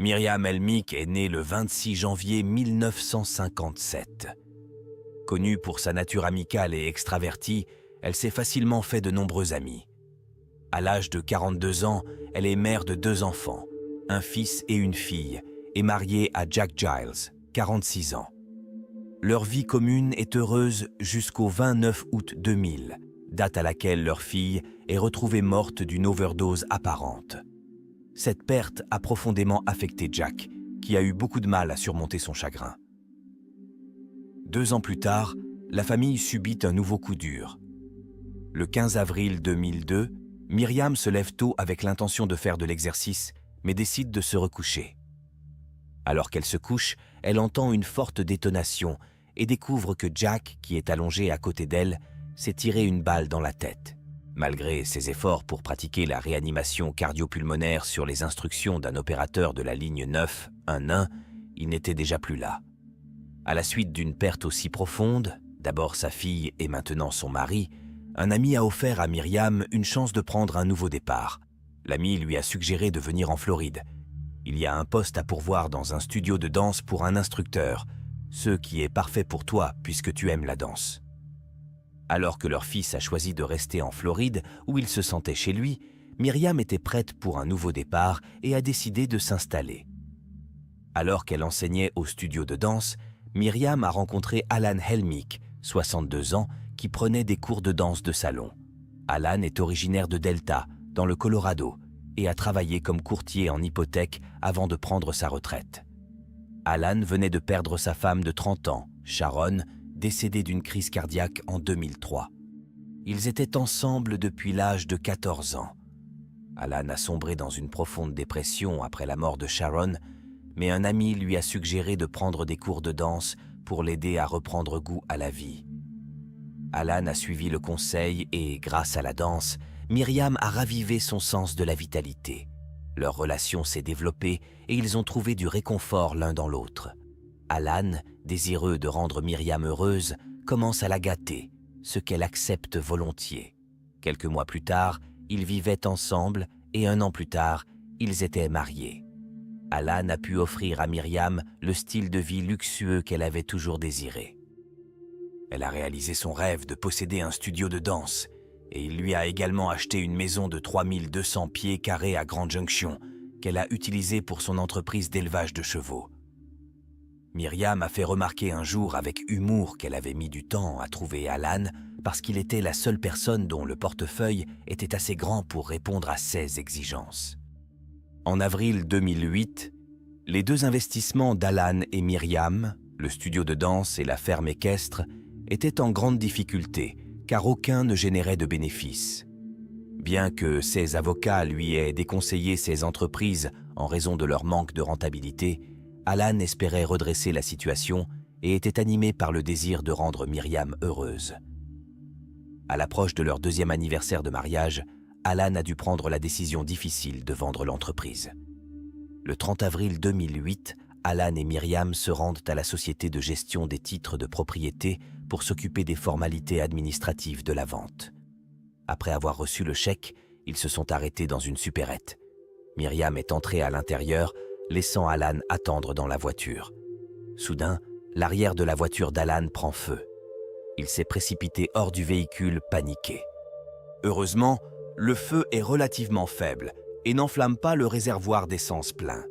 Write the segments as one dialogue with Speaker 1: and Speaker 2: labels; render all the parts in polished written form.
Speaker 1: Myriam Helmick est née le 26 janvier 1957. Connue pour sa nature amicale et extravertie, elle s'est facilement fait de nombreux amis. À l'âge de 42 ans, elle est mère de 2 enfants, un fils et une fille, et mariée à Jack Giles, 46 ans. Leur vie commune est heureuse jusqu'au 29 août 2000, date à laquelle leur fille est retrouvée morte d'une overdose apparente. Cette perte a profondément affecté Jack, qui a eu beaucoup de mal à surmonter son chagrin. 2 ans plus tard, la famille subit un nouveau coup dur. Le 15 avril 2002, Myriam se lève tôt avec l'intention de faire de l'exercice, mais décide de se recoucher. Alors qu'elle se couche, elle entend une forte détonation et découvre que Jack, qui est allongé à côté d'elle, s'est tiré une balle dans la tête. Malgré ses efforts pour pratiquer la réanimation cardio-pulmonaire sur les instructions d'un opérateur de la ligne 911, il n'était déjà plus là. À la suite d'une perte aussi profonde, d'abord sa fille et maintenant son mari, un ami a offert à Myriam une chance de prendre un nouveau départ. L'ami lui a suggéré de venir en Floride. Il y a un poste à pourvoir dans un studio de danse pour un instructeur, ce qui est parfait pour toi puisque tu aimes la danse. Alors que leur fils a choisi de rester en Floride, où il se sentait chez lui, Myriam était prête pour un nouveau départ et a décidé de s'installer. Alors qu'elle enseignait au studio de danse, Myriam a rencontré Alan Helmick, 62 ans, qui prenait des cours de danse de salon. Alan est originaire de Delta, dans le Colorado, et a travaillé comme courtier en hypothèque avant de prendre sa retraite. Alan venait de perdre sa femme de 30 ans, Sharon, décédée d'une crise cardiaque en 2003. Ils étaient ensemble depuis l'âge de 14 ans. Alan a sombré dans une profonde dépression après la mort de Sharon, mais un ami lui a suggéré de prendre des cours de danse pour l'aider à reprendre goût à la vie. Alan a suivi le conseil et, grâce à la danse, Myriam a ravivé son sens de la vitalité. Leur relation s'est développée et ils ont trouvé du réconfort l'un dans l'autre. Alan, désireux de rendre Myriam heureuse, commence à la gâter, ce qu'elle accepte volontiers. Quelques mois plus tard, ils vivaient ensemble et 1 an plus tard, ils étaient mariés. Alan a pu offrir à Myriam le style de vie luxueux qu'elle avait toujours désiré. Elle a réalisé son rêve de posséder un studio de danse et il lui a également acheté une maison de 3200 pieds carrés à Grand Junction qu'elle a utilisée pour son entreprise d'élevage de chevaux. Myriam a fait remarquer un jour avec humour qu'elle avait mis du temps à trouver Alan parce qu'il était la seule personne dont le portefeuille était assez grand pour répondre à ses exigences. En avril 2008, les 2 investissements d'Alan et Myriam, le studio de danse et la ferme équestre, étaient en grande difficulté car aucun ne générait de bénéfices. Bien que ses avocats lui aient déconseillé ces entreprises en raison de leur manque de rentabilité, Alan espérait redresser la situation et était animé par le désir de rendre Myriam heureuse. À l'approche de leur 2e anniversaire de mariage, Alan a dû prendre la décision difficile de vendre l'entreprise. Le 30 avril 2008, Alan et Myriam se rendent à la société de gestion des titres de propriété pour s'occuper des formalités administratives de la vente. Après avoir reçu le chèque, ils se sont arrêtés dans une supérette. Myriam est entrée à l'intérieur, laissant Alan attendre dans la voiture. Soudain, l'arrière de la voiture d'Alan prend feu. Il s'est précipité hors du véhicule, paniqué. Heureusement, le feu est relativement faible et n'enflamme pas le réservoir d'essence plein.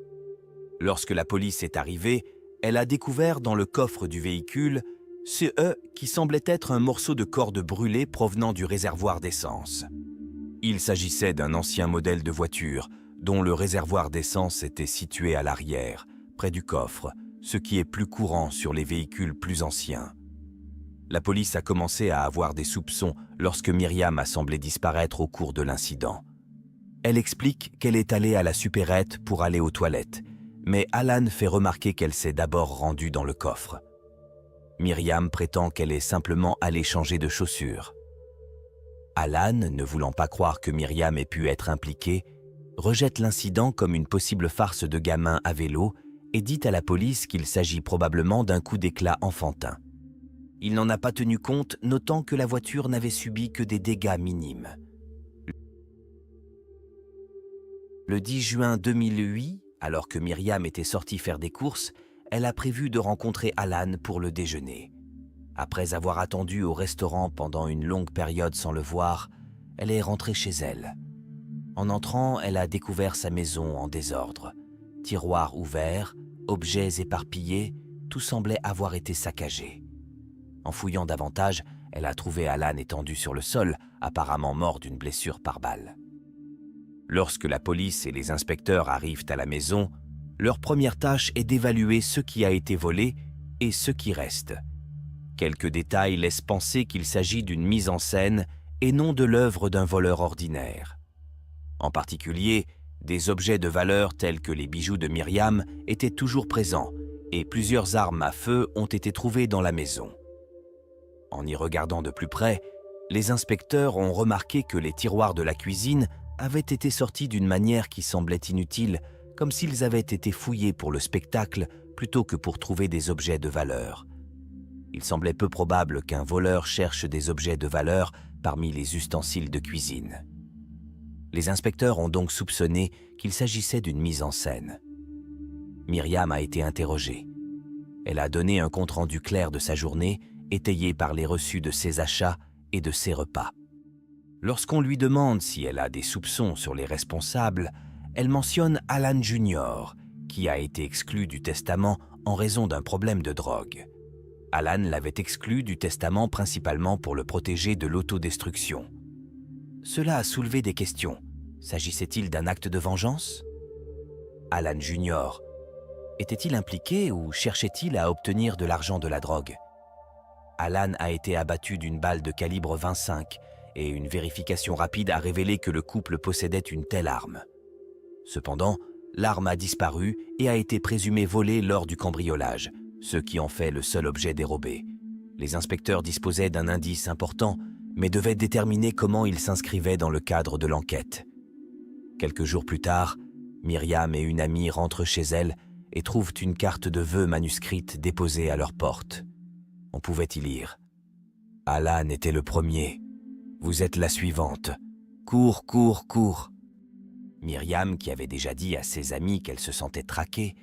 Speaker 1: Lorsque la police est arrivée, elle a découvert dans le coffre du véhicule ce qui semblait être un morceau de corde brûlée provenant du réservoir d'essence. Il s'agissait d'un ancien modèle de voiture dont le réservoir d'essence était situé à l'arrière, près du coffre, ce qui est plus courant sur les véhicules plus anciens. La police a commencé à avoir des soupçons lorsque Myriam a semblé disparaître au cours de l'incident. Elle explique qu'elle est allée à la supérette pour aller aux toilettes, mais Alan fait remarquer qu'elle s'est d'abord rendue dans le coffre. Myriam prétend qu'elle est simplement allée changer de chaussures. Alan, ne voulant pas croire que Myriam ait pu être impliquée, rejette l'incident comme une possible farce de gamin à vélo et dit à la police qu'il s'agit probablement d'un coup d'éclat enfantin. Il n'en a pas tenu compte, notant que la voiture n'avait subi que des dégâts minimes. Le 10 juin 2008, Alors que Myriam était sortie faire des courses, elle a prévu de rencontrer Alan pour le déjeuner. Après avoir attendu au restaurant pendant une longue période sans le voir, elle est rentrée chez elle. En entrant, elle a découvert sa maison en désordre. Tiroirs ouverts, objets éparpillés, tout semblait avoir été saccagé. En fouillant davantage, elle a trouvé Alan étendu sur le sol, apparemment mort d'une blessure par balle. Lorsque la police et les inspecteurs arrivent à la maison, leur première tâche est d'évaluer ce qui a été volé et ce qui reste. Quelques détails laissent penser qu'il s'agit d'une mise en scène et non de l'œuvre d'un voleur ordinaire. En particulier, des objets de valeur tels que les bijoux de Myriam étaient toujours présents et plusieurs armes à feu ont été trouvées dans la maison. En y regardant de plus près, les inspecteurs ont remarqué que les tiroirs de la cuisine avaient été sortis d'une manière qui semblait inutile, comme s'ils avaient été fouillés pour le spectacle plutôt que pour trouver des objets de valeur. Il semblait peu probable qu'un voleur cherche des objets de valeur parmi les ustensiles de cuisine. Les inspecteurs ont donc soupçonné qu'il s'agissait d'une mise en scène. Myriam a été interrogée. Elle a donné un compte-rendu clair de sa journée, étayé par les reçus de ses achats et de ses repas. Lorsqu'on lui demande si elle a des soupçons sur les responsables, elle mentionne Alan Jr., qui a été exclu du testament en raison d'un problème de drogue. Alan l'avait exclu du testament principalement pour le protéger de l'autodestruction. Cela a soulevé des questions. S'agissait-il d'un acte de vengeance? Alan Jr. était-il impliqué ou cherchait-il à obtenir de l'argent de la drogue? Alan a été abattu d'une balle de calibre 25 et une vérification rapide a révélé que le couple possédait une telle arme. Cependant, l'arme a disparu et a été présumée volée lors du cambriolage, ce qui en fait le seul objet dérobé. Les inspecteurs disposaient d'un indice important, mais devaient déterminer comment il s'inscrivait dans le cadre de l'enquête. Quelques jours plus tard, Myriam et une amie rentrent chez elle et trouvent une carte de vœux manuscrite déposée à leur porte. On pouvait y lire « Alan était le premier. Vous êtes la suivante. Cours, cours, cours. » Myriam, qui avait déjà dit à ses amis qu'elle se sentait traquée,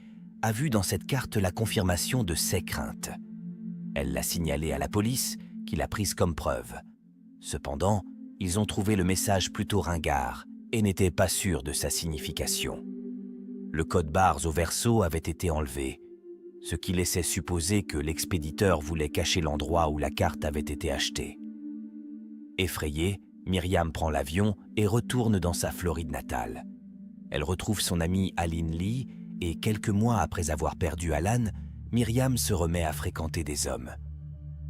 Speaker 1: a vu dans cette carte la confirmation de ses craintes. Elle l'a signalée à la police, qui l'a prise comme preuve. Cependant, ils ont trouvé le message plutôt ringard et n'étaient pas sûrs de sa signification. Le code barres au verso avait été enlevé, ce qui laissait supposer que l'expéditeur voulait cacher l'endroit où la carte avait été achetée. Effrayée, Myriam prend l'avion et retourne dans sa Floride natale. Elle retrouve son amie Aline Lee et quelques mois après avoir perdu Alan, Myriam se remet à fréquenter des hommes.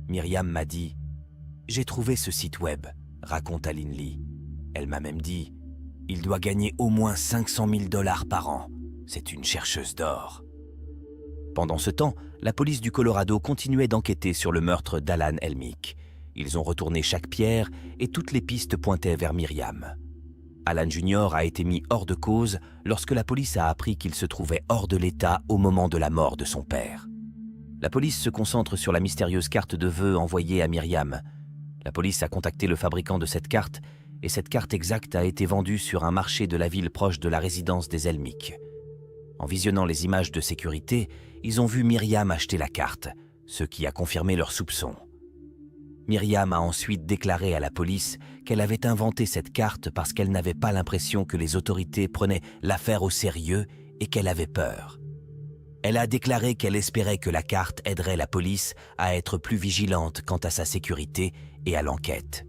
Speaker 1: Myriam m'a dit « J'ai trouvé ce site web », raconte Aline Lee. Elle m'a même dit « Il doit gagner au moins 500 000 $ par an. C'est une chercheuse d'or. » Pendant ce temps, la police du Colorado continuait d'enquêter sur le meurtre d'Alan Elmick. Ils ont retourné chaque pierre et toutes les pistes pointaient vers Myriam. Alan Jr. a été mis hors de cause lorsque la police a appris qu'il se trouvait hors de l'état au moment de la mort de son père. La police se concentre sur la mystérieuse carte de vœux envoyée à Myriam. La police a contacté le fabricant de cette carte et cette carte exacte a été vendue sur un marché de la ville proche de la résidence des Elmick. En visionnant les images de sécurité, ils ont vu Myriam acheter la carte, ce qui a confirmé leurs soupçons. Myriam a ensuite déclaré à la police qu'elle avait inventé cette carte parce qu'elle n'avait pas l'impression que les autorités prenaient l'affaire au sérieux et qu'elle avait peur. Elle a déclaré qu'elle espérait que la carte aiderait la police à être plus vigilante quant à sa sécurité et à l'enquête.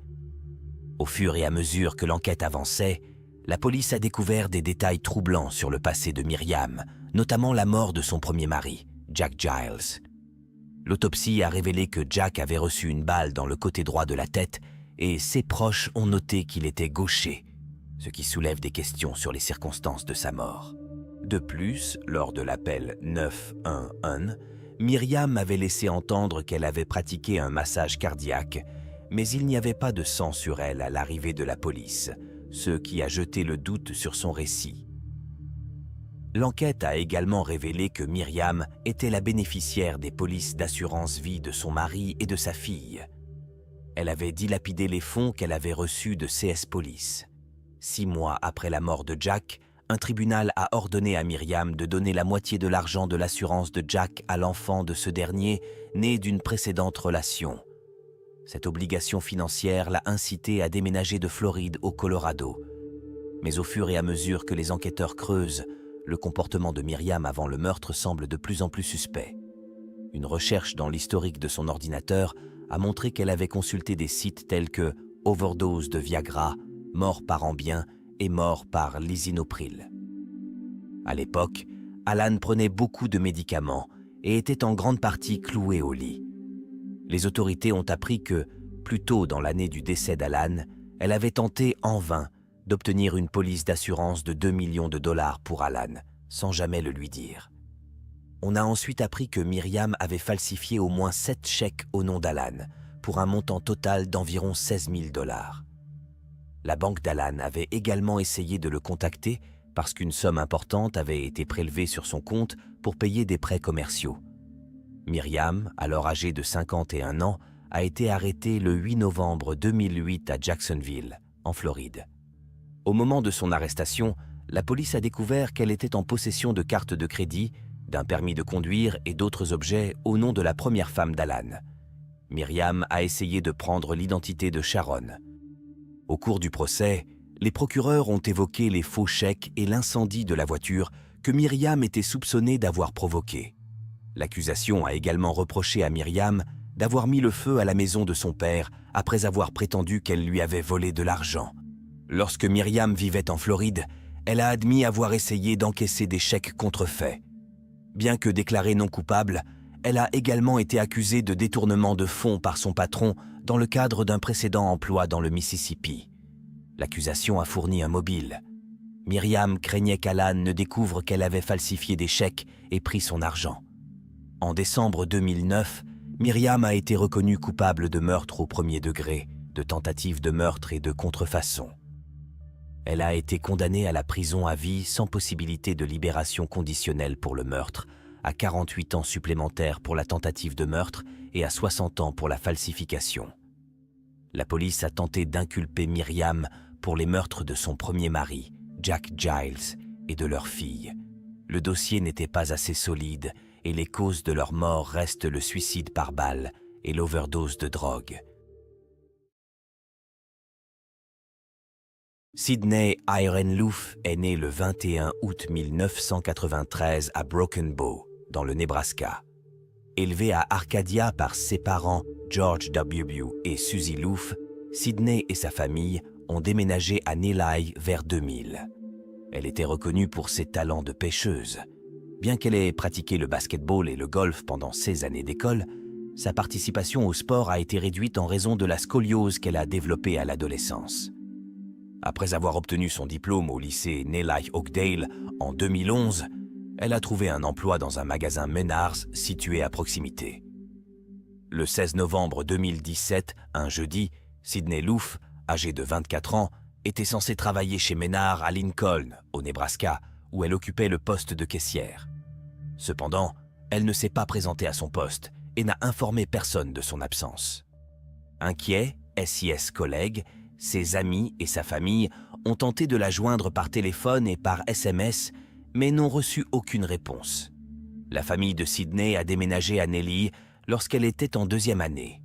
Speaker 1: Au fur et à mesure que l'enquête avançait, la police a découvert des détails troublants sur le passé de Myriam, notamment la mort de son premier mari, Jack Giles. L'autopsie a révélé que Jack avait reçu une balle dans le côté droit de la tête et ses proches ont noté qu'il était gaucher, ce qui soulève des questions sur les circonstances de sa mort. De plus, lors de l'appel 911, Myriam avait laissé entendre qu'elle avait pratiqué un massage cardiaque, mais il n'y avait pas de sang sur elle à l'arrivée de la police, ce qui a jeté le doute sur son récit. L'enquête a également révélé que Myriam était la bénéficiaire des polices d'assurance vie de son mari et de sa fille. Elle avait dilapidé les fonds qu'elle avait reçus de CS Police. 6 mois après la mort de Jack, un tribunal a ordonné à Myriam de donner la moitié de l'argent de l'assurance de Jack à l'enfant de ce dernier, né d'une précédente relation. Cette obligation financière l'a incité à déménager de Floride au Colorado. Mais au fur et à mesure que les enquêteurs creusent, le comportement de Myriam avant le meurtre semble de plus en plus suspect. Une recherche dans l'historique de son ordinateur a montré qu'elle avait consulté des sites tels que overdose de Viagra, mort par Ambien et mort par lisinopril. À l'époque, Alan prenait beaucoup de médicaments et était en grande partie cloué au lit. Les autorités ont appris que, plus tôt dans l'année du décès d'Alan, elle avait tenté en vain d'obtenir une police d'assurance de 2 millions de dollars pour Alan, sans jamais le lui dire. On a ensuite appris que Myriam avait falsifié au moins 7 chèques au nom d'Alan, pour un montant total d'environ 16 000 dollars. La banque d'Alan avait également essayé de le contacter parce qu'une somme importante avait été prélevée sur son compte pour payer des prêts commerciaux. Myriam, alors âgée de 51 ans, a été arrêtée le 8 novembre 2008 à Jacksonville, en Floride. Au moment de son arrestation, la police a découvert qu'elle était en possession de cartes de crédit, d'un permis de conduire et d'autres objets au nom de la première femme d'Alan. Myriam a essayé de prendre l'identité de Sharon. Au cours du procès, les procureurs ont évoqué les faux chèques et l'incendie de la voiture que Myriam était soupçonnée d'avoir provoqué. L'accusation a également reproché à Myriam d'avoir mis le feu à la maison de son père après avoir prétendu qu'elle lui avait volé de l'argent. Lorsque Myriam vivait en Floride, elle a admis avoir essayé d'encaisser des chèques contrefaits. Bien que déclarée non coupable, elle a également été accusée de détournement de fonds par son patron dans le cadre d'un précédent emploi dans le Mississippi. L'accusation a fourni un mobile. Myriam craignait qu'Alan ne découvre qu'elle avait falsifié des chèques et pris son argent. En décembre 2009, Myriam a été reconnue coupable de meurtre au premier degré, de tentative de meurtre et de contrefaçon. Elle a été condamnée à la prison à vie sans possibilité de libération conditionnelle pour le meurtre, à 48 ans supplémentaires pour la tentative de meurtre et à 60 ans pour la falsification. La police a tenté d'inculper Myriam pour les meurtres de son premier mari, Jack Giles, et de leur fille. Le dossier n'était pas assez solide et les causes de leur mort restent le suicide par balle et l'overdose de drogue. Sidney Ihrenloff est né le 21 août 1993 à Broken Bow, dans le Nebraska. Élevé à Arcadia par ses parents George W. et Susie Louf, Sidney et sa famille ont déménagé à Neligh vers 2000. Elle était reconnue pour ses talents de pêcheuse. Bien qu'elle ait pratiqué le basketball et le golf pendant ses années d'école, sa participation au sport a été réduite en raison de la scoliose qu'elle a développée à l'adolescence. Après avoir obtenu son diplôme au lycée Neligh-Oakdale en 2011, elle a trouvé un emploi dans un magasin Menards situé à proximité. Le 16 novembre 2017, un jeudi, Sidney Louf, âgée de 24 ans, était censée travailler chez Menards à Lincoln, au Nebraska, où elle occupait le poste de caissière. Cependant, elle ne s'est pas présentée à son poste et n'a informé personne de son absence. Inquiets, SIS collègues, ses amis et sa famille ont tenté de la joindre par téléphone et par SMS, mais n'ont reçu aucune réponse. La famille de Sidney a déménagé à Neligh lorsqu'elle était en 2e année.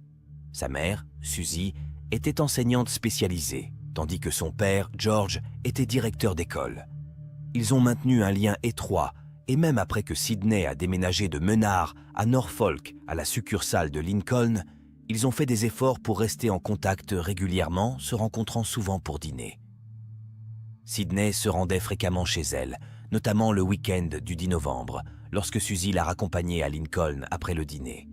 Speaker 1: Sa mère, Susie, était enseignante spécialisée, tandis que son père, George, était directeur d'école. Ils ont maintenu un lien étroit, et même après que Sidney a déménagé de Menards à Norfolk, à la succursale de Lincoln, ils ont fait des efforts pour rester en contact régulièrement, se rencontrant souvent pour dîner. Sidney se rendait fréquemment chez elle, notamment le week-end du 10 novembre, lorsque Susie l'a raccompagnée à Lincoln après le dîner.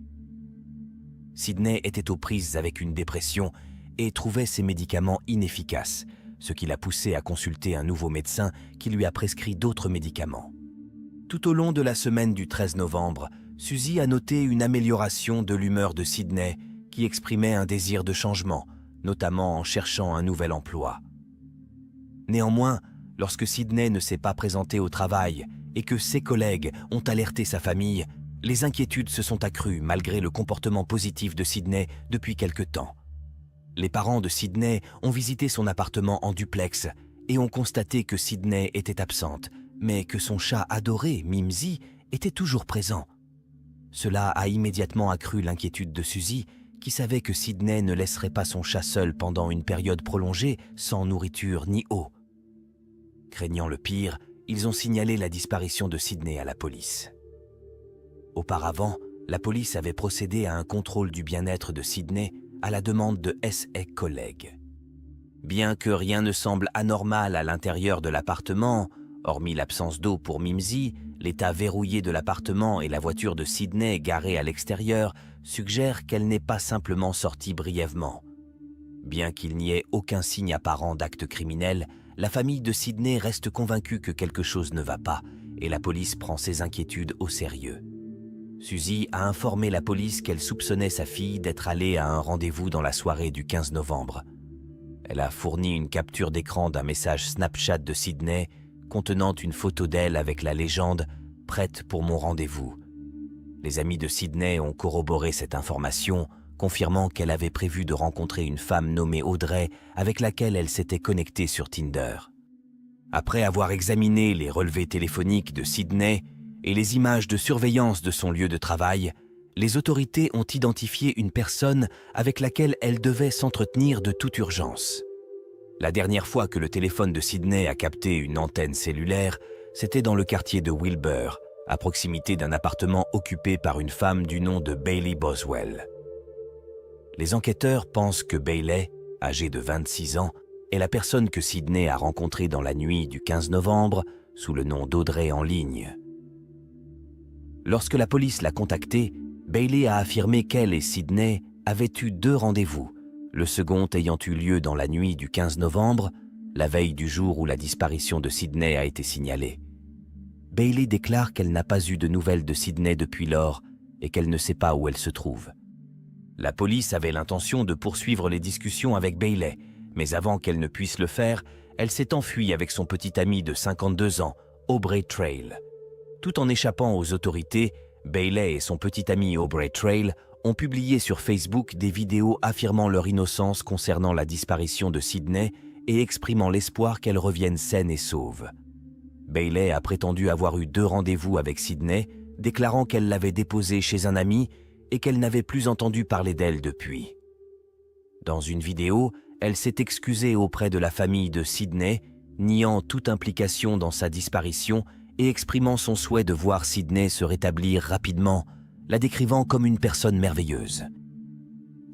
Speaker 1: Sidney était aux prises avec une dépression et trouvait ses médicaments inefficaces, ce qui l'a poussée à consulter un nouveau médecin qui lui a prescrit d'autres médicaments. Tout au long de la semaine du 13 novembre, Susie a noté une amélioration de l'humeur de Sidney qui exprimait un désir de changement, notamment en cherchant un nouvel emploi. Néanmoins, lorsque Sidney ne s'est pas présenté au travail et que ses collègues ont alerté sa famille, les inquiétudes se sont accrues malgré le comportement positif de Sidney depuis quelque temps. Les parents de Sidney ont visité son appartement en duplex et ont constaté que Sydney était absente, mais que son chat adoré, Mimsy, était toujours présent. Cela a immédiatement accru l'inquiétude de Suzy, qui savait que Sydney ne laisserait pas son chat seul pendant une période prolongée, sans nourriture ni eau. Craignant le pire, ils ont signalé la disparition de Sydney à la police. Auparavant, la police avait procédé à un contrôle du bien-être de Sydney à la demande de S.A. collègues. Bien que rien ne semble anormal à l'intérieur de l'appartement, hormis l'absence d'eau pour Mimsy, l'état verrouillé de l'appartement et la voiture de Sydney garée à l'extérieur suggèrent qu'elle n'est pas simplement sortie brièvement. Bien qu'il n'y ait aucun signe apparent d'acte criminel, la famille de Sydney reste convaincue que quelque chose ne va pas et la police prend ses inquiétudes au sérieux. Suzy a informé la police qu'elle soupçonnait sa fille d'être allée à un rendez-vous dans la soirée du 15 novembre. Elle a fourni une capture d'écran d'un message Snapchat de Sydney contenant une photo d'elle avec la légende « Prête pour mon rendez-vous ». Les amis de Sydney ont corroboré cette information, confirmant qu'elle avait prévu de rencontrer une femme nommée Audrey avec laquelle elle s'était connectée sur Tinder. Après avoir examiné les relevés téléphoniques de Sydney et les images de surveillance de son lieu de travail, les autorités ont identifié une personne avec laquelle elle devait s'entretenir de toute urgence. La dernière fois que le téléphone de Sydney a capté une antenne cellulaire, c'était dans le quartier de Wilbur, à proximité d'un appartement occupé par une femme du nom de Bailey Boswell. Les enquêteurs pensent que Bailey, âgée de 26 ans, est la personne que Sydney a rencontrée dans la nuit du 15 novembre sous le nom d'Audrey en ligne. Lorsque la police l'a contactée, Bailey a affirmé qu'elle et Sydney avaient eu 2 rendez-vous, le second ayant eu lieu dans la nuit du 15 novembre, la veille du jour où la disparition de Sydney a été signalée. Bailey déclare qu'elle n'a pas eu de nouvelles de Sydney depuis lors et qu'elle ne sait pas où elle se trouve. La police avait l'intention de poursuivre les discussions avec Bailey, mais avant qu'elle ne puisse le faire, elle s'est enfuie avec son petit ami de 52 ans, Aubrey Trail. Tout en échappant aux autorités, Bailey et son petit ami Aubrey Trail ont publié sur Facebook des vidéos affirmant leur innocence concernant la disparition de Sydney et exprimant l'espoir qu'elle revienne saine et sauve. Bailey a prétendu avoir eu 2 rendez-vous avec Sydney, déclarant qu'elle l'avait déposée chez un ami et qu'elle n'avait plus entendu parler d'elle depuis. Dans une vidéo, elle s'est excusée auprès de la famille de Sydney, niant toute implication dans sa disparition et exprimant son souhait de voir Sydney se rétablir rapidement, la décrivant comme une personne merveilleuse.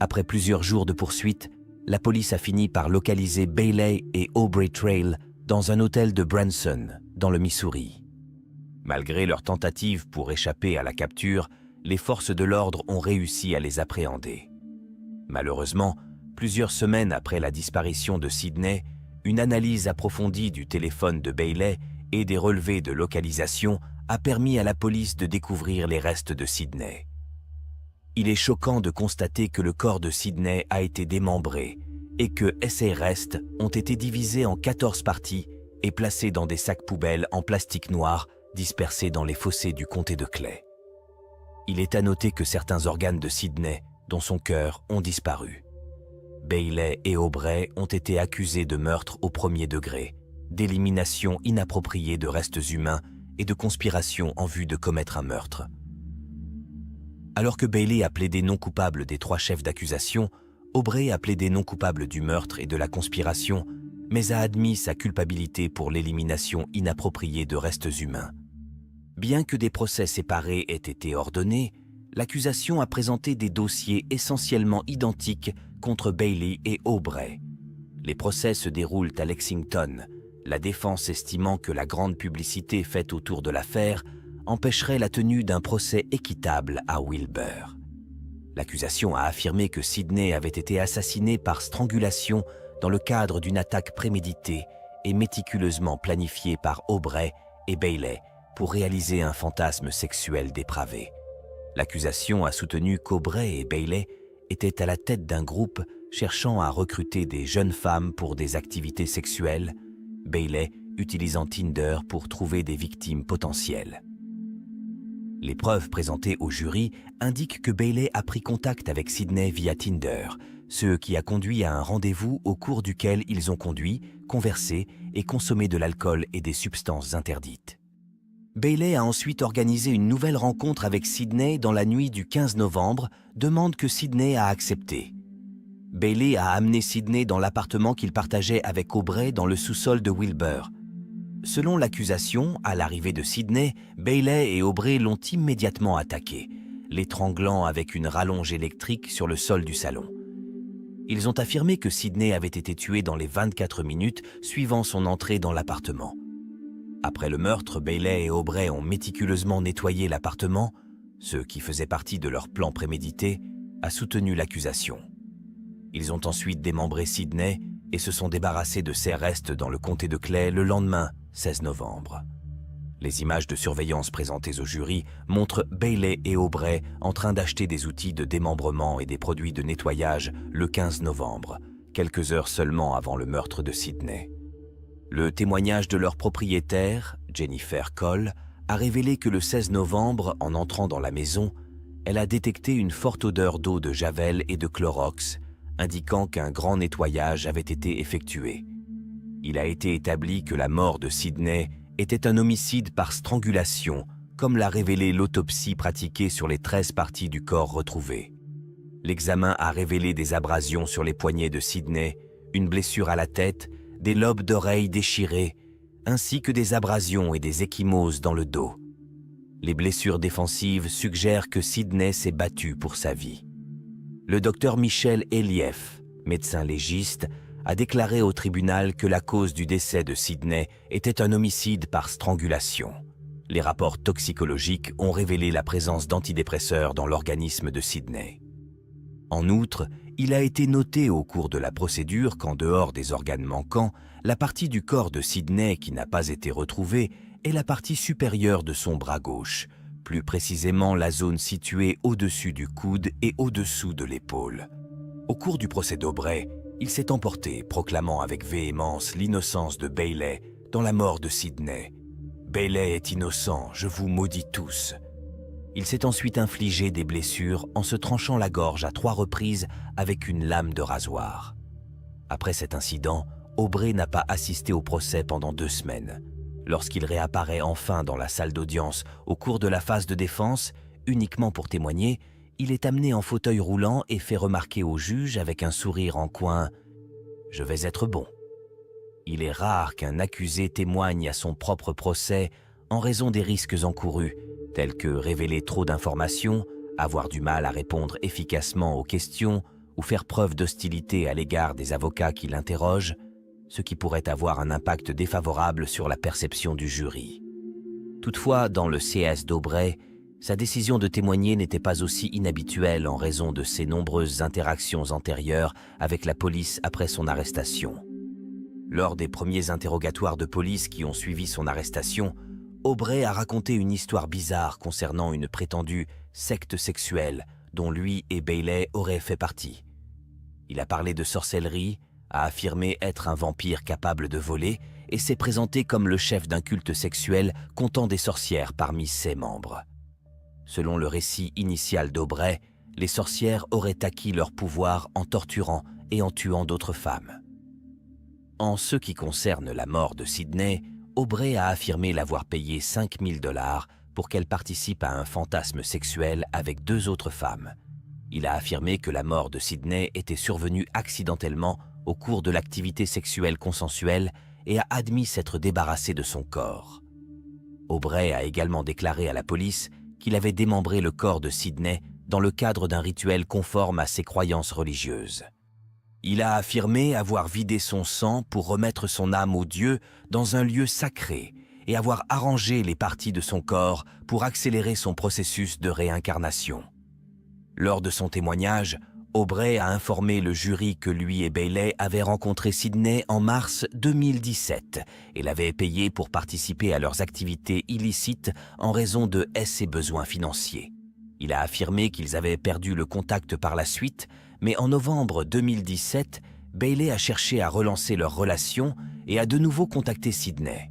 Speaker 1: Après plusieurs jours de poursuite, la police a fini par localiser Bailey et Aubrey Trail dans un hôtel de Branson, dans le Missouri. Malgré leurs tentatives pour échapper à la capture, les forces de l'ordre ont réussi à les appréhender. Malheureusement, plusieurs semaines après la disparition de Sydney, une analyse approfondie du téléphone de Bailey et des relevés de localisation a permis à la police de découvrir les restes de Sydney. Il est choquant de constater que le corps de Sydney a été démembré et que ses restes ont été divisés en 14 parties et placés dans des sacs poubelles en plastique noir dispersés dans les fossés du comté de Clay. Il est à noter que certains organes de Sydney, dont son cœur, ont disparu. Bailey et Aubrey ont été accusés de meurtre au 1er degré, d'élimination inappropriée de restes humains et de conspiration en vue de commettre un meurtre. Alors que Bailey a plaidé non coupable des 3 chefs d'accusation, Aubrey a plaidé non coupable du meurtre et de la conspiration, mais a admis sa culpabilité pour l'élimination inappropriée de restes humains. Bien que des procès séparés aient été ordonnés, l'accusation a présenté des dossiers essentiellement identiques contre Bailey et Aubrey. Les procès se déroulent à Lexington, la défense estimant que la grande publicité faite autour de l'affaire empêcherait la tenue d'un procès équitable à Wilbur. L'accusation a affirmé que Sydney avait été assassinée par strangulation dans le cadre d'une attaque préméditée et méticuleusement planifiée par Aubrey et Bailey pour réaliser un fantasme sexuel dépravé. L'accusation a soutenu qu'Aubrey et Bailey étaient à la tête d'un groupe cherchant à recruter des jeunes femmes pour des activités sexuelles, Bailey utilisant Tinder pour trouver des victimes potentielles. Les preuves présentées au jury indiquent que Bailey a pris contact avec Sidney via Tinder, ce qui a conduit à un rendez-vous au cours duquel ils ont conduit, conversé et consommé de l'alcool et des substances interdites. Bailey a ensuite organisé une nouvelle rencontre avec Sidney dans la nuit du 15 novembre, demande que Sidney a acceptée. Bailey a amené Sidney dans l'appartement qu'il partageait avec Aubrey dans le sous-sol de Wilbur. Selon l'accusation, à l'arrivée de Sidney, Bailey et Aubrey l'ont immédiatement attaqué, l'étranglant avec une rallonge électrique sur le sol du salon. Ils ont affirmé que Sidney avait été tué dans les 24 minutes suivant son entrée dans l'appartement. Après le meurtre, Bailey et Aubrey ont méticuleusement nettoyé l'appartement, ce qui faisait partie de leur plan prémédité, a soutenu l'accusation. Ils ont ensuite démembré Sidney et se sont débarrassés de ses restes dans le comté de Clay le lendemain, 16 novembre. Les images de surveillance présentées au jury montrent Bailey et Aubrey en train d'acheter des outils de démembrement et des produits de nettoyage le 15 novembre, quelques heures seulement avant le meurtre de Sidney. Le témoignage de leur propriétaire, Jennifer Cole, a révélé que le 16 novembre, en entrant dans la maison, elle a détecté une forte odeur d'eau de javel et de Clorox, indiquant qu'un grand nettoyage avait été effectué. Il a été établi que la mort de Sidney était un homicide par strangulation, comme l'a révélé l'autopsie pratiquée sur les 13 parties du corps retrouvées. L'examen a révélé des abrasions sur les poignets de Sidney, une blessure à la tête, des lobes d'oreilles déchirés, ainsi que des abrasions et des ecchymoses dans le dos. Les blessures défensives suggèrent que Sidney s'est battu pour sa vie. Le docteur Michel Elief, médecin légiste, a déclaré au tribunal que la cause du décès de Sidney était un homicide par strangulation. Les rapports toxicologiques ont révélé la présence d'antidépresseurs dans l'organisme de Sidney. En outre, il a été noté au cours de la procédure qu'en dehors des organes manquants, la partie du corps de Sidney qui n'a pas été retrouvée est la partie supérieure de son bras gauche, plus précisément la zone située au-dessus du coude et au-dessous de l'épaule. Au cours du procès d'Aubrey, il s'est emporté, proclamant avec véhémence l'innocence de Bailey dans la mort de Sidney. « Bailey est innocent, je vous maudis tous ». Il s'est ensuite infligé des blessures en se tranchant la gorge à 3 reprises avec une lame de rasoir. Après cet incident, Aubrey n'a pas assisté au procès pendant 2 semaines. Lorsqu'il réapparaît enfin dans la salle d'audience au cours de la phase de défense, uniquement pour témoigner, il est amené en fauteuil roulant et fait remarquer au juge avec un sourire en coin « Je vais être bon ». Il est rare qu'un accusé témoigne à son propre procès en raison des risques encourus, tels que révéler trop d'informations, avoir du mal à répondre efficacement aux questions ou faire preuve d'hostilité à l'égard des avocats qui l'interrogent, ce qui pourrait avoir un impact défavorable sur la perception du jury. Toutefois, dans le CS d'Aubrey, sa décision de témoigner n'était pas aussi inhabituelle en raison de ses nombreuses interactions antérieures avec la police après son arrestation. Lors des premiers interrogatoires de police qui ont suivi son arrestation, Aubrey a raconté une histoire bizarre concernant une prétendue secte sexuelle dont lui et Bailey auraient fait partie. Il a parlé de sorcellerie, a affirmé être un vampire capable de voler et s'est présenté comme le chef d'un culte sexuel comptant des sorcières parmi ses membres. Selon le récit initial d'Aubrey, les sorcières auraient acquis leur pouvoir en torturant et en tuant d'autres femmes. En ce qui concerne la mort de Sidney, Aubrey a affirmé l'avoir payé 5 000 $ pour qu'elle participe à un fantasme sexuel avec 2 autres femmes. Il a affirmé que la mort de Sidney était survenue accidentellement au cours de l'activité sexuelle consensuelle et a admis s'être débarrassé de son corps. Aubrey a également déclaré à la police qu'il avait démembré le corps de Sidney dans le cadre d'un rituel conforme à ses croyances religieuses. Il a affirmé avoir vidé son sang pour remettre son âme au Dieu dans un lieu sacré et avoir arrangé les parties de son corps pour accélérer son processus de réincarnation. Lors de son témoignage, Aubrey a informé le jury que lui et Bailey avaient rencontré Sidney en mars 2017 et l'avaient payé pour participer à leurs activités illicites en raison de ses besoins financiers. Il a affirmé qu'ils avaient perdu le contact par la suite, mais en novembre 2017, Bailey a cherché à relancer leur relation et a de nouveau contacté Sidney.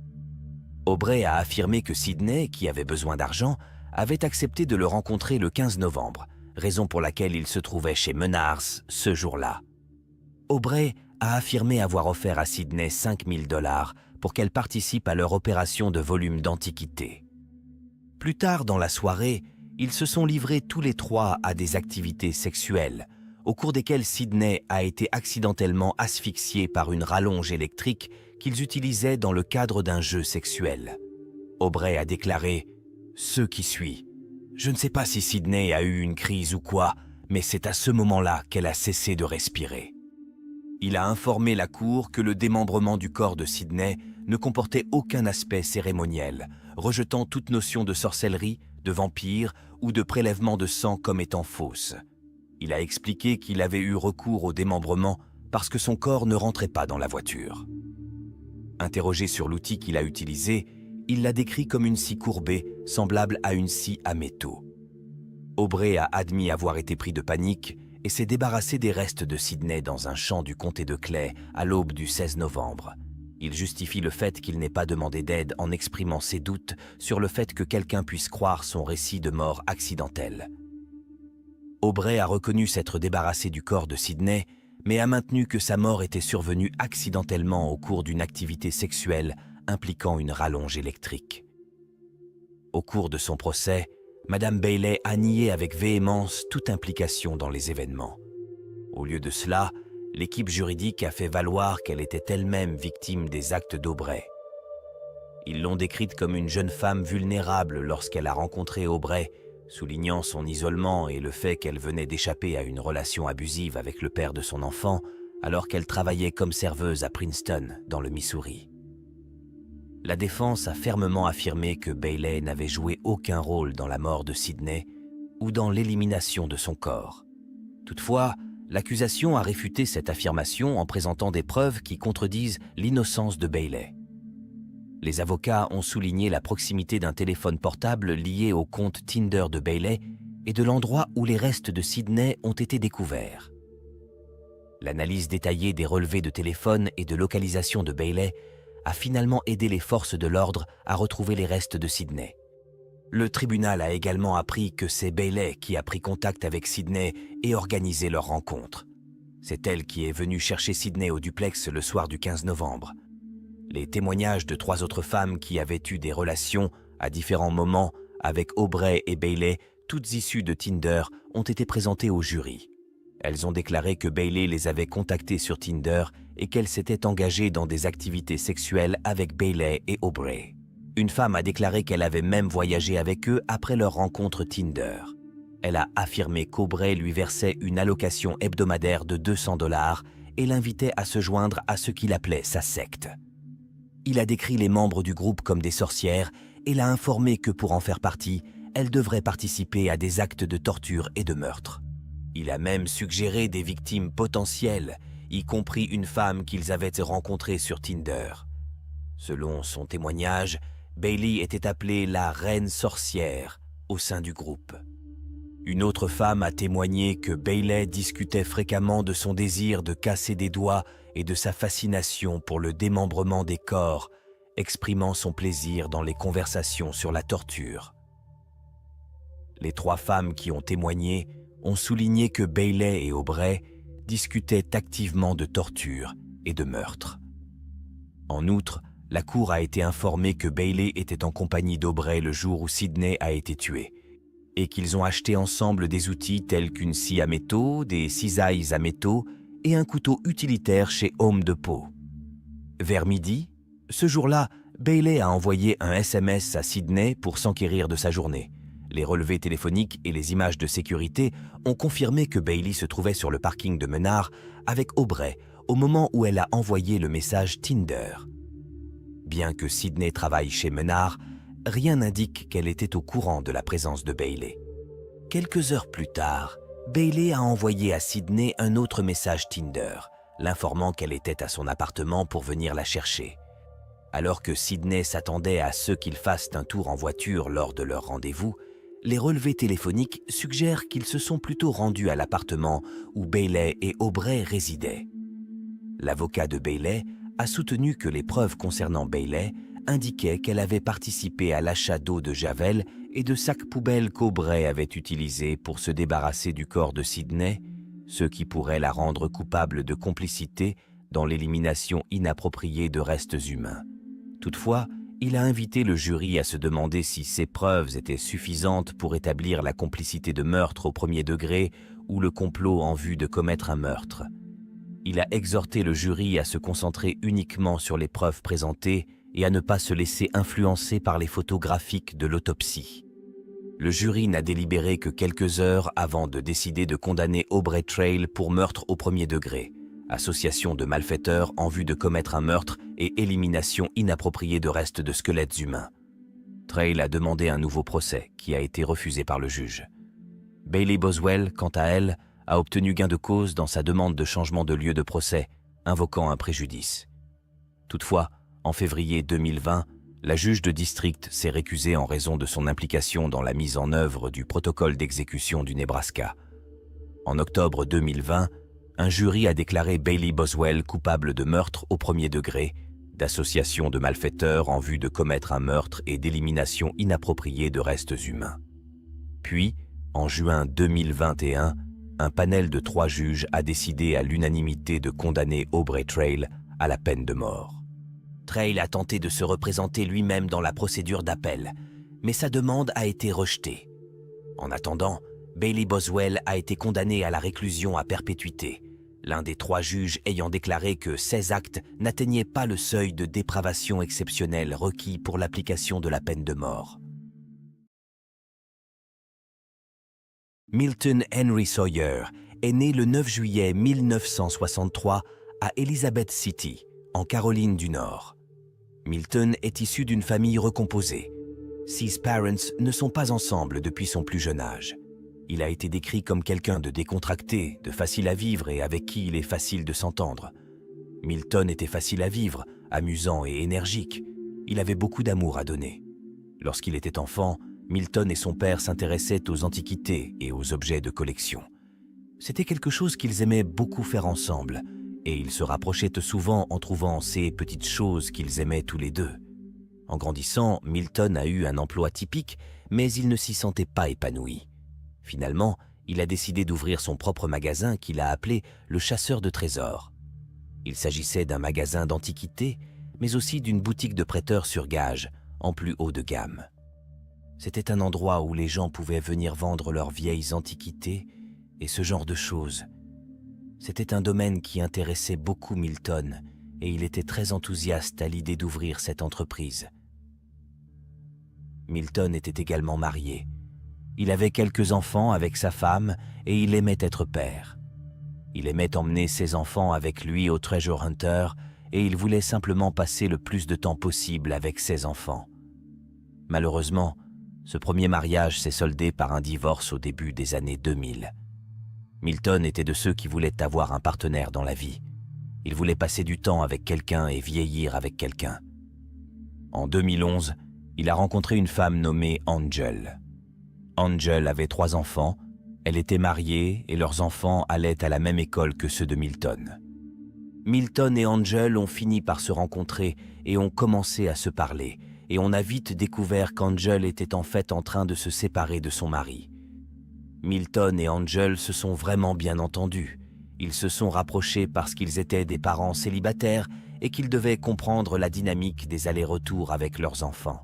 Speaker 1: Aubrey a affirmé que Sidney, qui avait besoin d'argent, avait accepté de le rencontrer le 15 novembre, raison pour laquelle il se trouvait chez Menards ce jour-là. Aubrey a affirmé avoir offert à Sydney 5 000 $ pour qu'elle participe à leur opération de volume d'antiquités. Plus tard dans la soirée, ils se sont livrés tous les trois à des activités sexuelles, au cours desquelles Sydney a été accidentellement asphyxiée par une rallonge électrique qu'ils utilisaient dans le cadre d'un jeu sexuel. Aubrey a déclaré « Ce qui suit. Je ne sais pas si Sydney a eu une crise ou quoi, mais c'est à ce moment-là qu'elle a cessé de respirer. » Il a informé la cour que le démembrement du corps de Sydney ne comportait aucun aspect cérémoniel, rejetant toute notion de sorcellerie, de vampire ou de prélèvement de sang comme étant fausse. Il a expliqué qu'il avait eu recours au démembrement parce que son corps ne rentrait pas dans la voiture. Interrogé sur l'outil qu'il a utilisé, il l'a décrit comme une scie courbée, semblable à une scie à métaux. Aubrey a admis avoir été pris de panique et s'est débarrassé des restes de Sydney dans un champ du comté de Clay à l'aube du 16 novembre. Il justifie le fait qu'il n'ait pas demandé d'aide en exprimant ses doutes sur le fait que quelqu'un puisse croire son récit de mort accidentelle. Aubrey a reconnu s'être débarrassé du corps de Sydney, mais a maintenu que sa mort était survenue accidentellement au cours d'une activité sexuelle impliquant une rallonge électrique. Au cours de son procès, Madame Bailey a nié avec véhémence toute implication dans les événements. Au lieu de cela, l'équipe juridique a fait valoir qu'elle était elle-même victime des actes d'Aubrey. Ils l'ont décrite comme une jeune femme vulnérable lorsqu'elle a rencontré Aubrey, soulignant son isolement et le fait qu'elle venait d'échapper à une relation abusive avec le père de son enfant alors qu'elle travaillait comme serveuse à Princeton, dans le Missouri. La défense a fermement affirmé que Bailey n'avait joué aucun rôle dans la mort de Sydney ou dans l'élimination de son corps. Toutefois, l'accusation a réfuté cette affirmation en présentant des preuves qui contredisent l'innocence de Bailey. Les avocats ont souligné la proximité d'un téléphone portable lié au compte Tinder de Bailey et de l'endroit où les restes de Sydney ont été découverts. L'analyse détaillée des relevés de téléphone et de localisation de Bailey a finalement aidé les forces de l'ordre à retrouver les restes de Sydney. Le tribunal a également appris que c'est Bailey qui a pris contact avec Sydney et organisé leur rencontre. C'est elle qui est venue chercher Sydney au duplex le soir du 15 novembre. Les témoignages de 3 autres femmes qui avaient eu des relations à différents moments avec Aubrey et Bailey, toutes issues de Tinder, ont été présentées au jury. Elles ont déclaré que Bailey les avait contactées sur Tinder et qu'elle s'était engagée dans des activités sexuelles avec Bailey et Aubrey. Une femme a déclaré qu'elle avait même voyagé avec eux après leur rencontre Tinder. Elle a affirmé qu'Aubrey lui versait une allocation hebdomadaire de 200 $ et l'invitait à se joindre à ce qu'il appelait sa secte. Il a décrit les membres du groupe comme des sorcières et l'a informé que pour en faire partie, elles devraient participer à des actes de torture et de meurtre. Il a même suggéré des victimes potentielles, y compris une femme qu'ils avaient rencontrée sur Tinder. Selon son témoignage, Bailey était appelée la reine sorcière au sein du groupe. Une autre femme a témoigné que Bailey discutait fréquemment de son désir de casser des doigts et de sa fascination pour le démembrement des corps, exprimant son plaisir dans les conversations sur la torture. Les 3 femmes qui ont témoigné ont souligné que Bailey et Aubrey discutaient activement de torture et de meurtre. En outre, la cour a été informée que Bailey était en compagnie d'Aubrey le jour où Sydney a été tué, et qu'ils ont acheté ensemble des outils tels qu'une scie à métaux, des cisailles à métaux et un couteau utilitaire chez Home Depot. Vers midi, ce jour-là, Bailey a envoyé un SMS à Sydney pour s'enquérir de sa journée. Les relevés téléphoniques et les images de sécurité ont confirmé que Bailey se trouvait sur le parking de Menard avec Aubrey au moment où elle a envoyé le message Tinder. Bien que Sydney travaille chez Menard, rien n'indique qu'elle était au courant de la présence de Bailey. Quelques heures plus tard, Bailey a envoyé à Sydney un autre message Tinder, l'informant qu'elle était à son appartement pour venir la chercher. Alors que Sydney s'attendait à ce qu'ils fassent un tour en voiture lors de leur rendez-vous, les relevés téléphoniques suggèrent qu'ils se sont plutôt rendus à l'appartement où Bailey et Aubrey résidaient. L'avocat de Bailey a soutenu que les preuves concernant Bailey indiquaient qu'elle avait participé à l'achat d'eau de Javel et de sacs poubelles qu'Aubrey avait utilisés pour se débarrasser du corps de Sidney, ce qui pourrait la rendre coupable de complicité dans l'élimination inappropriée de restes humains. Toutefois, il a invité le jury à se demander si ces preuves étaient suffisantes pour établir la complicité de meurtre au premier degré ou le complot en vue de commettre un meurtre. Il a exhorté le jury à se concentrer uniquement sur les preuves présentées et à ne pas se laisser influencer par les photos graphiques de l'autopsie. Le jury n'a délibéré que quelques heures avant de décider de condamner Aubrey Trail pour meurtre au premier degré, association de malfaiteurs en vue de commettre un meurtre et élimination inappropriée de restes de squelettes humains. Trail a demandé un nouveau procès, qui a été refusé par le juge. Bailey Boswell, quant à elle, a obtenu gain de cause dans sa demande de changement de lieu de procès, invoquant un préjudice. Toutefois, en février 2020, la juge de district s'est récusée en raison de son implication dans la mise en œuvre du protocole d'exécution du Nebraska. En octobre 2020, un jury a déclaré Bailey Boswell coupable de meurtre au premier degré, d'association de malfaiteurs en vue de commettre un meurtre et d'élimination inappropriée de restes humains. Puis, en juin 2021, un panel de 3 juges a décidé à l'unanimité de condamner Aubrey Trail à la peine de mort. Trail a tenté de se représenter lui-même dans la procédure d'appel, mais sa demande a été rejetée. En attendant, Bailey Boswell a été condamné à la réclusion à perpétuité, l'un des 3 juges ayant déclaré que ces actes n'atteignaient pas le seuil de dépravation exceptionnelle requis pour l'application de la peine de mort. Milton Henry Sawyer est né le 9 juillet 1963 à Elizabeth City, en Caroline du Nord. Milton est issu d'une famille recomposée. Ses parents ne sont pas ensemble depuis son plus jeune âge. Il a été décrit comme quelqu'un de décontracté, de facile à vivre et avec qui il est facile de s'entendre. Milton était facile à vivre, amusant et énergique. Il avait beaucoup d'amour à donner. Lorsqu'il était enfant, Milton et son père s'intéressaient aux antiquités et aux objets de collection. C'était quelque chose qu'ils aimaient beaucoup faire ensemble, et ils se rapprochaient souvent en trouvant ces petites choses qu'ils aimaient tous les deux. En grandissant, Milton a eu un emploi typique, mais il ne s'y sentait pas épanoui. Finalement, il a décidé d'ouvrir son propre magasin qu'il a appelé le Chasseur de Trésors. Il s'agissait d'un magasin d'antiquités, mais aussi d'une boutique de prêteurs sur gage, en plus haut de gamme. C'était un endroit où les gens pouvaient venir vendre leurs vieilles antiquités et ce genre de choses. C'était un domaine qui intéressait beaucoup Milton et il était très enthousiaste à l'idée d'ouvrir cette entreprise. Milton était également marié. Il avait quelques enfants avec sa femme et il aimait être père. Il aimait emmener ses enfants avec lui au Treasure Hunter et il voulait simplement passer le plus de temps possible avec ses enfants. Malheureusement, ce premier mariage s'est soldé par un divorce au début des années 2000. Milton était de ceux qui voulaient avoir un partenaire dans la vie. Il voulait passer du temps avec quelqu'un et vieillir avec quelqu'un. En 2011, il a rencontré une femme nommée Angel. Angel avait 3 enfants, elle était mariée et leurs enfants allaient à la même école que ceux de Milton. Milton et Angel ont fini par se rencontrer et ont commencé à se parler, et on a vite découvert qu'Angel était en fait en train de se séparer de son mari. Milton et Angel se sont vraiment bien entendus. Ils se sont rapprochés parce qu'ils étaient des parents célibataires et qu'ils devaient comprendre la dynamique des allers-retours avec leurs enfants.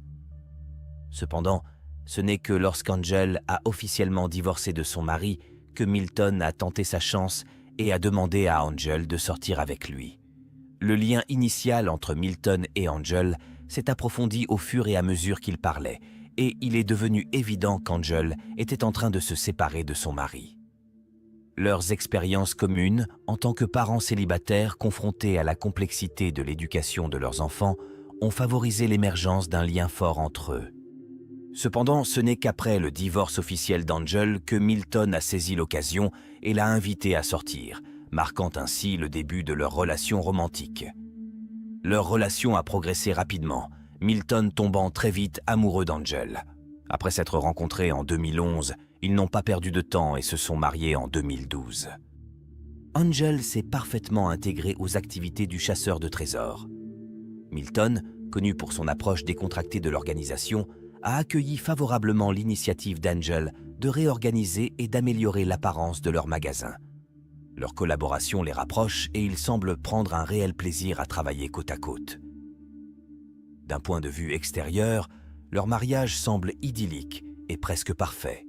Speaker 1: Cependant, ce n'est que lorsqu'Angel a officiellement divorcé de son mari que Milton a tenté sa chance et a demandé à Angel de sortir avec lui. Le lien initial entre Milton et Angel s'est approfondi au fur et à mesure qu'ils parlaient, et il est devenu évident qu'Angel était en train de se séparer de son mari. Leurs expériences communes, en tant que parents célibataires confrontés à la complexité de l'éducation de leurs enfants, ont favorisé l'émergence d'un lien fort entre eux. Cependant, ce n'est qu'après le divorce officiel d'Angel que Milton a saisi l'occasion et l'a invitée à sortir, marquant ainsi le début de leur relation romantique. Leur relation a progressé rapidement, Milton tombant très vite amoureux d'Angel. Après s'être rencontrés en 2011, ils n'ont pas perdu de temps et se sont mariés en 2012. Angel s'est parfaitement intégré aux activités du chasseur de trésors. Milton, connu pour son approche décontractée de l'organisation, a accueilli favorablement l'initiative d'Angel de réorganiser et d'améliorer l'apparence de leur magasin. Leur collaboration les rapproche et ils semblent prendre un réel plaisir à travailler côte à côte. D'un point de vue extérieur, leur mariage semble idyllique et presque parfait.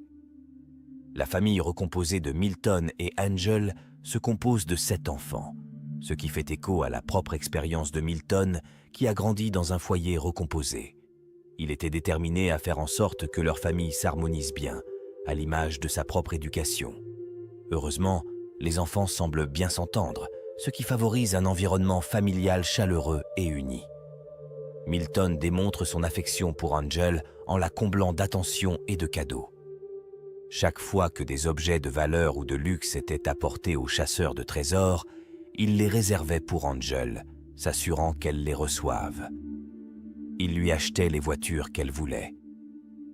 Speaker 1: La famille recomposée de Milton et Angel se compose de 7 enfants, ce qui fait écho à la propre expérience de Milton qui a grandi dans un foyer recomposé. Il était déterminé à faire en sorte que leur famille s'harmonise bien, à l'image de sa propre éducation. Heureusement, les enfants semblent bien s'entendre, ce qui favorise un environnement familial chaleureux et uni. Milton démontre son affection pour Angel en la comblant d'attention et de cadeaux. Chaque fois que des objets de valeur ou de luxe étaient apportés aux chasseurs de trésors, il les réservait pour Angel, s'assurant qu'elle les reçoive. Il lui achetait les voitures qu'elle voulait.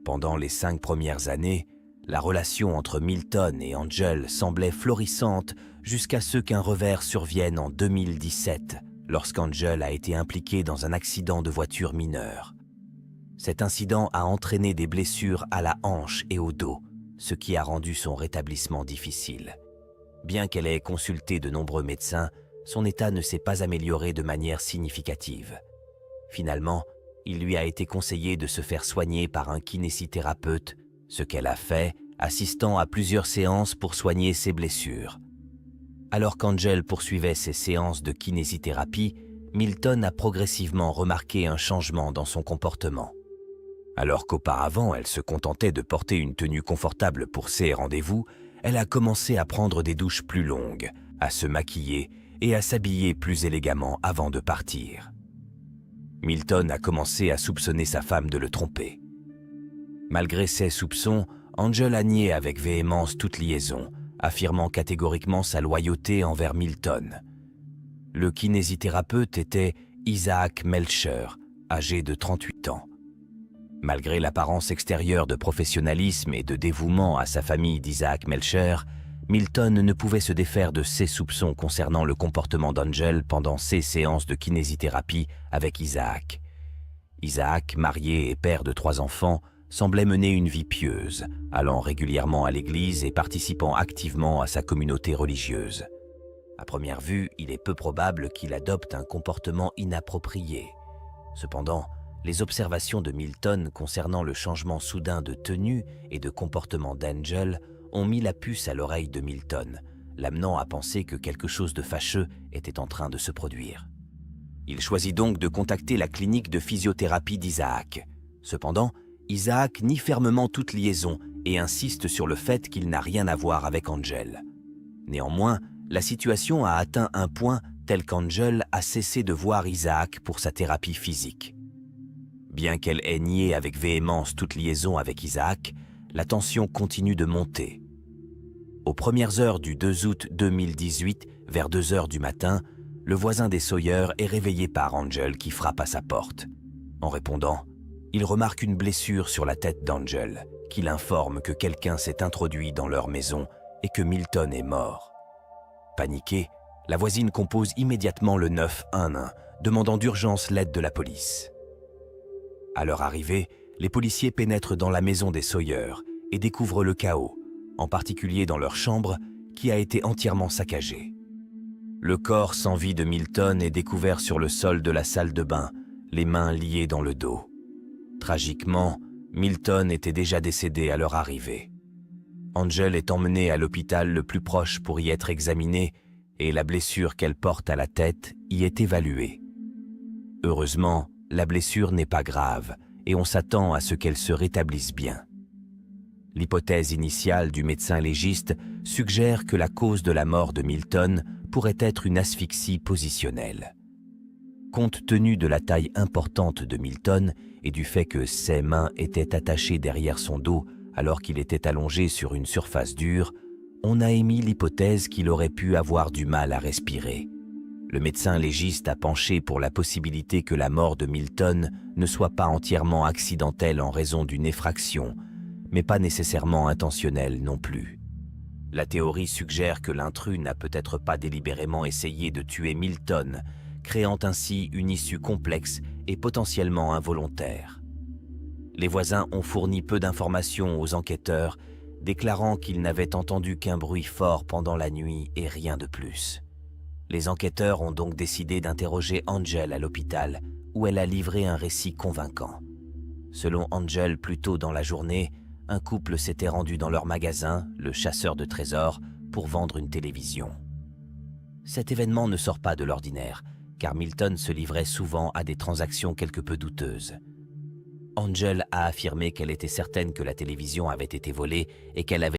Speaker 1: Pendant les 5 premières années, la relation entre Milton et Angel semblait florissante jusqu'à ce qu'un revers survienne en 2017, lorsqu'Angel a été impliquée dans un accident de voiture mineur. Cet incident a entraîné des blessures à la hanche et au dos, ce qui a rendu son rétablissement difficile. Bien qu'elle ait consulté de nombreux médecins, son état ne s'est pas amélioré de manière significative. Finalement, il lui a été conseillé de se faire soigner par un kinésithérapeute, ce qu'elle a fait, assistant à plusieurs séances pour soigner ses blessures. Alors qu'Angel poursuivait ses séances de kinésithérapie, Milton a progressivement remarqué un changement dans son comportement. Alors qu'auparavant elle se contentait de porter une tenue confortable pour ses rendez-vous, elle a commencé à prendre des douches plus longues, à se maquiller et à s'habiller plus élégamment avant de partir. Milton a commencé à soupçonner sa femme de le tromper. Malgré ses soupçons, Angel a nié avec véhémence toute liaison, affirmant catégoriquement sa loyauté envers Milton. Le kinésithérapeute était Isaac Melcher, âgé de 38 ans. Malgré l'apparence extérieure de professionnalisme et de dévouement à sa famille d'Isaac Melcher, Milton ne pouvait se défaire de ses soupçons concernant le comportement d'Angel pendant ses séances de kinésithérapie avec Isaac. Isaac, marié et père de 3 enfants, semblait mener une vie pieuse, allant régulièrement à l'église et participant activement à sa communauté religieuse. À première vue, il est peu probable qu'il adopte un comportement inapproprié. Cependant, les observations de Milton concernant le changement soudain de tenue et de comportement d'Angel ont mis la puce à l'oreille de Milton, l'amenant à penser que quelque chose de fâcheux était en train de se produire. Il choisit donc de contacter la clinique de physiothérapie d'Isaac. Cependant, Isaac nie fermement toute liaison et insiste sur le fait qu'il n'a rien à voir avec Angel. Néanmoins, la situation a atteint un point tel qu'Angel a cessé de voir Isaac pour sa thérapie physique. Bien qu'elle ait nié avec véhémence toute liaison avec Isaac, la tension continue de monter. Aux premières heures du 2 août 2018, vers 2 heures du matin, le voisin des Sawyer est réveillé par Angel qui frappe à sa porte. En répondant, il remarque une blessure sur la tête d'Angel, qui l'informe que quelqu'un s'est introduit dans leur maison et que Milton est mort. Paniquée, la voisine compose immédiatement le 911, demandant d'urgence l'aide de la police. À leur arrivée, les policiers pénètrent dans la maison des Sawyer et découvrent le chaos, en particulier dans leur chambre qui a été entièrement saccagée. Le corps sans vie de Milton est découvert sur le sol de la salle de bain, les mains liées dans le dos. Tragiquement, Milton était déjà décédé à leur arrivée. Angel est emmenée à l'hôpital le plus proche pour y être examinée et la blessure qu'elle porte à la tête y est évaluée. Heureusement, la blessure n'est pas grave et on s'attend à ce qu'elle se rétablisse bien. L'hypothèse initiale du médecin légiste suggère que la cause de la mort de Milton pourrait être une asphyxie positionnelle. Compte tenu de la taille importante de Milton et du fait que ses mains étaient attachées derrière son dos alors qu'il était allongé sur une surface dure, on a émis l'hypothèse qu'il aurait pu avoir du mal à respirer. Le médecin légiste a penché pour la possibilité que la mort de Milton ne soit pas entièrement accidentelle en raison d'une effraction, mais pas nécessairement intentionnelle non plus. La théorie suggère que l'intrus n'a peut-être pas délibérément essayé de tuer Milton, créant ainsi une issue complexe et potentiellement involontaire. Les voisins ont fourni peu d'informations aux enquêteurs, déclarant qu'ils n'avaient entendu qu'un bruit fort pendant la nuit et rien de plus. Les enquêteurs ont donc décidé d'interroger Angel à l'hôpital, où elle a livré un récit convaincant. Selon Angel, plus tôt dans la journée, un couple s'était rendu dans leur magasin, le chasseur de trésors, pour vendre une télévision. Cet événement ne sort pas de l'ordinaire, car Milton se livrait souvent à des transactions quelque peu douteuses. Angel a affirmé qu'elle était certaine que la télévision avait été volée et qu'elle avait